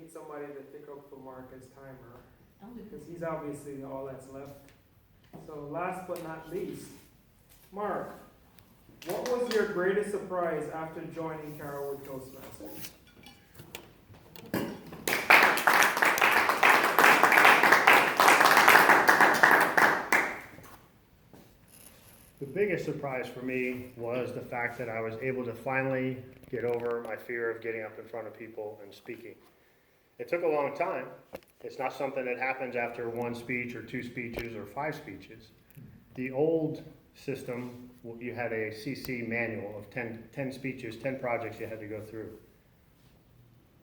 need somebody to pick up for Mark as timer, Okay. because he's obviously all that's left. So last but not least, Mark, what was your greatest surprise after joining Carrollwood Toastmasters? The biggest surprise for me was the fact that I was able to finally get over my fear of getting up in front of people and speaking. It took a long time. It's not something that happens after one speech or two speeches or five speeches. The old system, you had a CC manual of 10 speeches, 10 projects you had to go through.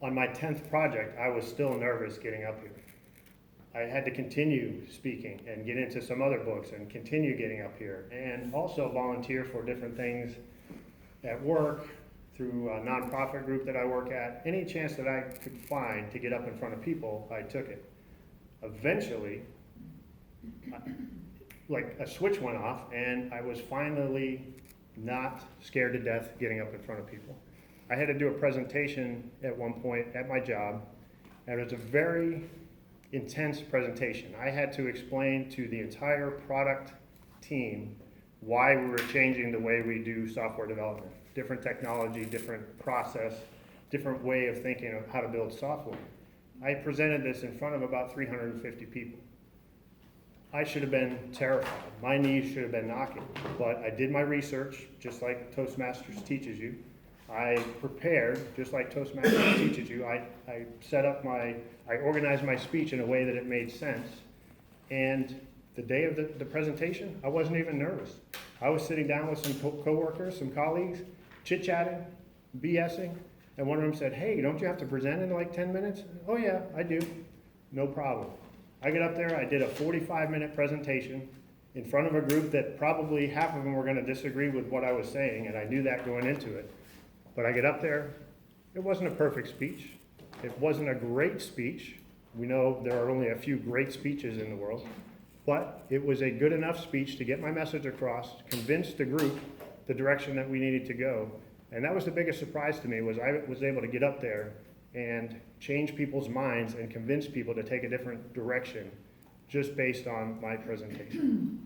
On my 10th project, I was still nervous getting up here. I had to continue speaking and get into some other books and continue getting up here, and also volunteer for different things at work, through a nonprofit group that I work at. Any chance that I could find to get up in front of people, I took it. Eventually, like a switch went off, and I was finally not scared to death getting up in front of people. I had to do a presentation at one point at my job, and it was a very intense presentation. I had to explain to the entire product team why we were changing the way we do software development. Different technology, different process, different way of thinking of how to build software. I presented this in front of about 350 people. I should have been terrified. My knees should have been knocking, but I did my research, just like Toastmasters teaches you. I prepared, just like Toastmasters teaches you. I organized my speech in a way that it made sense. And the day of the presentation, I wasn't even nervous. I was sitting down with some co-workers, some colleagues, chit-chatting, BSing, and one of them said, "Hey, don't you have to present in like 10 minutes? Oh yeah, I do. No problem. I get up there, I did a 45-minute presentation in front of a group that probably half of them were gonna disagree with what I was saying, and I knew that going into it. But I get up there, it wasn't a perfect speech. It wasn't a great speech. We know there are only a few great speeches in the world, but it was a good enough speech to get my message across, convince the group the direction that we needed to go. And that was the biggest surprise to me, was I was able to get up there and change people's minds and convince people to take a different direction just based on my presentation.